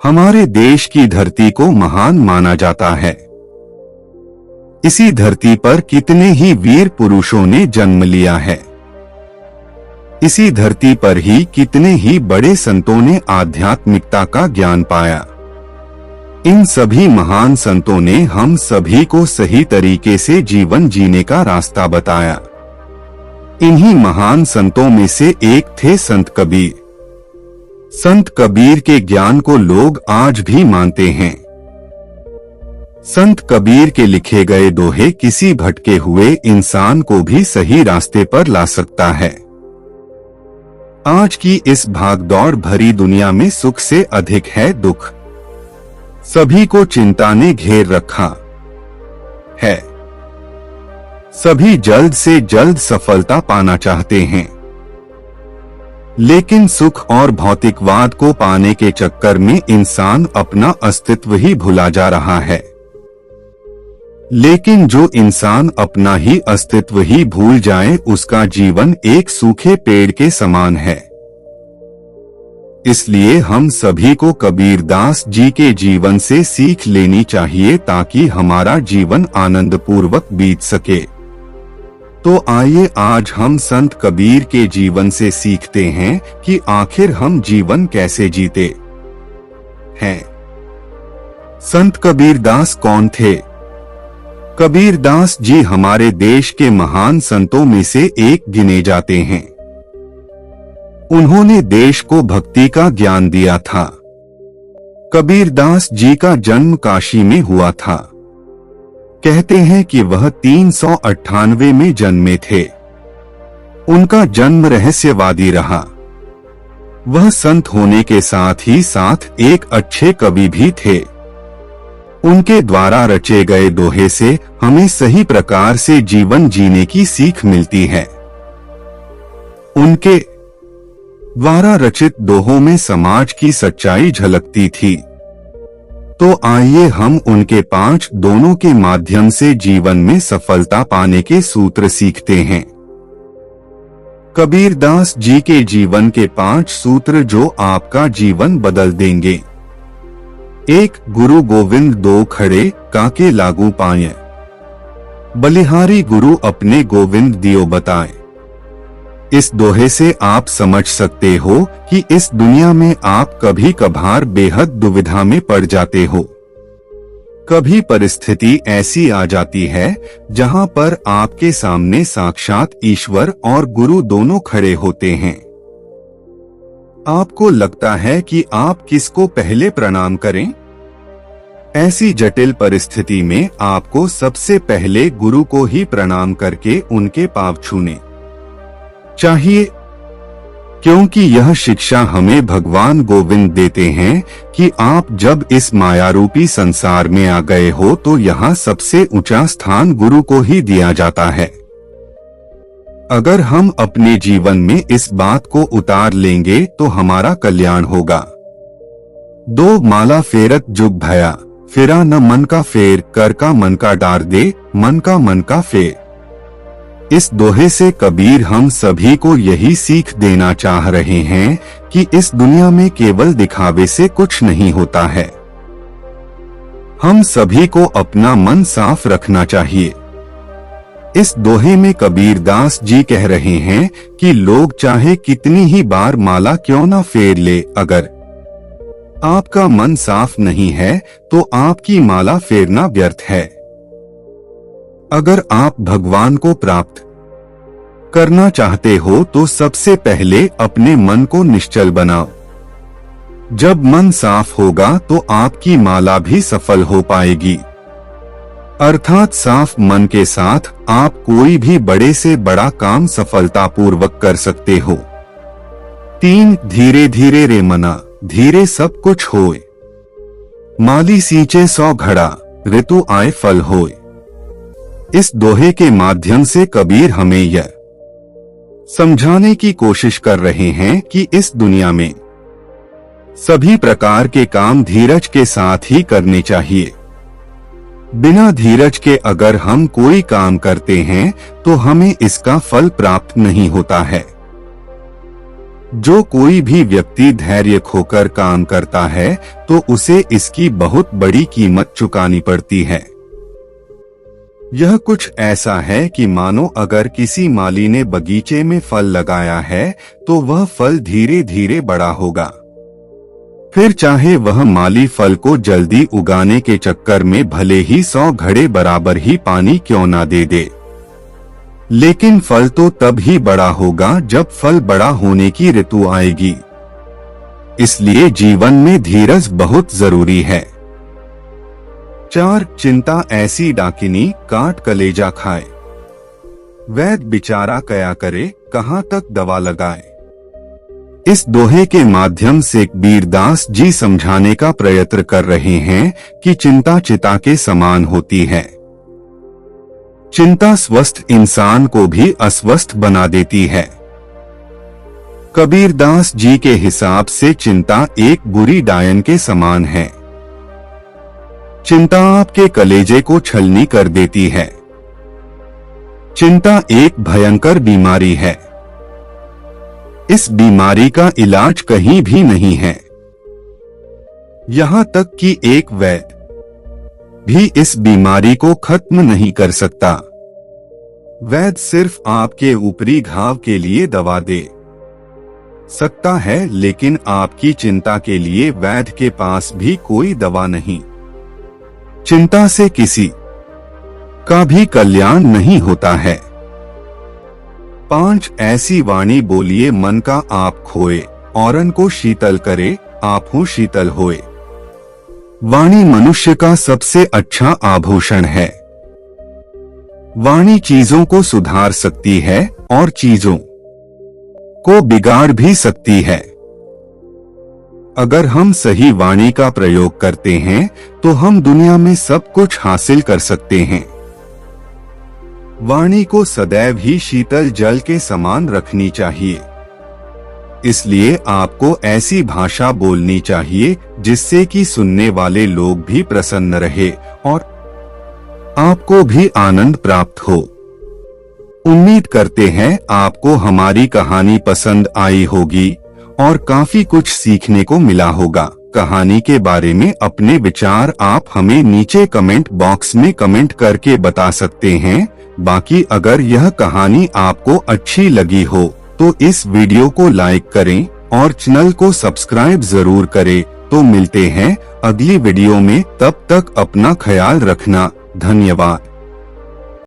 हमारे देश की धरती को महान माना जाता है। इसी धरती पर कितने ही वीर पुरुषों ने जन्म लिया है। इसी धरती पर ही कितने ही बड़े संतों ने आध्यात्मिकता का ज्ञान पाया। इन सभी महान संतों ने हम सभी को सही तरीके से जीवन जीने का रास्ता बताया। इन्हीं महान संतों में से एक थे संत कबीर। संत कबीर के ज्ञान को लोग आज भी मानते हैं। संत कबीर के लिखे गए दोहे किसी भटके हुए इंसान को भी सही रास्ते पर ला सकता है। आज की इस भागदौड़ भरी दुनिया में सुख से अधिक है दुख। सभी को चिंता ने घेर रखा है। सभी जल्द से जल्द सफलता पाना चाहते हैं, लेकिन सुख और भौतिकवाद को पाने के चक्कर में इंसान अपना अस्तित्व ही भुला जा रहा है। लेकिन जो इंसान अपना ही अस्तित्व ही भूल जाए, उसका जीवन एक सूखे पेड़ के समान है। इसलिए हम सभी को कबीरदास जी के जीवन से सीख लेनी चाहिए ताकि हमारा जीवन आनंदपूर्वक बीत सके। तो आइए आज हम संत कबीर के जीवन से सीखते हैं कि आखिर हम जीवन कैसे जीते हैं। संत कबीरदास कौन थे? कबीरदास जी हमारे देश के महान संतों में से एक गिने जाते हैं। उन्होंने देश को भक्ति का ज्ञान दिया था। कबीरदास जी का जन्म काशी में हुआ था। कहते हैं कि वह 398 में जन्मे थे। उनका जन्म रहस्यवादी रहा। वह संत होने के साथ ही साथ एक अच्छे कवि भी थे। उनके द्वारा रचे गए दोहे से हमें सही प्रकार से जीवन जीने की सीख मिलती है। उनके द्वारा रचित दोहों में समाज की सच्चाई झलकती थी। तो आइए हम उनके 5 दोनों के माध्यम से जीवन में सफलता पाने के सूत्र सीखते हैं। कबीरदास जी के जीवन के 5 सूत्र जो आपका जीवन बदल देंगे। 1. गुरु गोविंद दो खड़े काके लागू पाए, बलिहारी गुरु अपने गोविंद दियो बताए। इस दोहे से आप समझ सकते हो कि इस दुनिया में आप कभी कभार बेहद दुविधा में पड़ जाते हो। कभी परिस्थिति ऐसी आ जाती है जहां पर आपके सामने साक्षात ईश्वर और गुरु दोनों खड़े होते हैं। आपको लगता है कि आप किसको पहले प्रणाम करें। ऐसी जटिल परिस्थिति में आपको सबसे पहले गुरु को ही प्रणाम करके उनके पांव छूने चाहिए, क्योंकि यह शिक्षा हमें भगवान गोविंद देते हैं कि आप जब इस मायारूपी संसार में आ गए हो तो यहाँ सबसे ऊंचा स्थान गुरु को ही दिया जाता है। अगर हम अपने जीवन में इस बात को उतार लेंगे तो हमारा कल्याण होगा। 2. माला फेरत जुग भया, फिरा न मन का फेर, कर का मन का डार दे, मन का फेर। इस दोहे से कबीर हम सभी को यही सीख देना चाह रहे हैं कि इस दुनिया में केवल दिखावे से कुछ नहीं होता है। हम सभी को अपना मन साफ रखना चाहिए। इस दोहे में कबीरदास जी कह रहे हैं कि लोग चाहे कितनी ही बार माला क्यों ना फेर ले, अगर आपका मन साफ नहीं है तो आपकी माला फेरना व्यर्थ है। अगर आप भगवान को प्राप्त करना चाहते हो तो सबसे पहले अपने मन को निश्चल बनाओ। जब मन साफ होगा तो आपकी माला भी सफल हो पाएगी। अर्थात साफ मन के साथ आप कोई भी बड़े से बड़ा काम सफलतापूर्वक कर सकते हो। 3. धीरे धीरे रे मना, धीरे सब कुछ होए, माली सींचे 100 घड़ा, ऋतु आए फल होए। इस दोहे के माध्यम से कबीर हमें यह समझाने की कोशिश कर रहे हैं कि इस दुनिया में सभी प्रकार के काम धीरज के साथ ही करने चाहिए। बिना धीरज के अगर हम कोई काम करते हैं तो हमें इसका फल प्राप्त नहीं होता है। जो कोई भी व्यक्ति धैर्य खोकर काम करता है तो उसे इसकी बहुत बड़ी कीमत चुकानी पड़ती है। यह कुछ ऐसा है कि मानो अगर किसी माली ने बगीचे में फल लगाया है तो वह फल धीरे धीरे बड़ा होगा। फिर चाहे वह माली फल को जल्दी उगाने के चक्कर में भले ही 100 घड़े बराबर ही पानी क्यों ना दे दे, लेकिन फल तो तब ही बड़ा होगा जब फल बड़ा होने की ऋतु आएगी। इसलिए जीवन में धीरज बहुत जरूरी है। 4. चिंता ऐसी डाकिनी काट कलेजा खाए। वैद्य बिचारा कया करे, कहाँ तक दवा लगाए। इस दोहे के माध्यम से कबीरदास जी समझाने का प्रयत्न कर रहे हैं कि चिंता चिता के समान होती है। चिंता स्वस्थ इंसान को भी अस्वस्थ बना देती है। कबीरदास जी के हिसाब से चिंता एक बुरी डायन के समान है। चिंता आपके कलेजे को छलनी कर देती है। चिंता एक भयंकर बीमारी है। इस बीमारी का इलाज कहीं भी नहीं है। यहाँ तक कि एक वैद्य भी इस बीमारी को खत्म नहीं कर सकता। वैद्य सिर्फ आपके ऊपरी घाव के लिए दवा दे सकता है, लेकिन आपकी चिंता के लिए वैद्य के पास भी कोई दवा नहीं। चिंता से किसी का भी कल्याण नहीं होता है। 5. ऐसी वाणी बोलिए मन का आप खोए, औरन को शीतल करे, आप हो शीतल होए। वाणी मनुष्य का सबसे अच्छा आभूषण है। वाणी चीजों को सुधार सकती है और चीजों को बिगाड़ भी सकती है। अगर हम सही वाणी का प्रयोग करते हैं तो हम दुनिया में सब कुछ हासिल कर सकते हैं। वाणी को सदैव ही शीतल जल के समान रखनी चाहिए। इसलिए आपको ऐसी भाषा बोलनी चाहिए जिससे कि सुनने वाले लोग भी प्रसन्न रहे और आपको भी आनंद प्राप्त हो। उम्मीद करते हैं आपको हमारी कहानी पसंद आई होगी और काफी कुछ सीखने को मिला होगा। कहानी के बारे में अपने विचार आप हमें नीचे कमेंट बॉक्स में कमेंट करके बता सकते हैं। बाकी अगर यह कहानी आपको अच्छी लगी हो तो इस वीडियो को लाइक करें और चैनल को सब्सक्राइब जरूर करें। तो मिलते हैं अगली वीडियो में, तब तक अपना ख्याल रखना। धन्यवाद।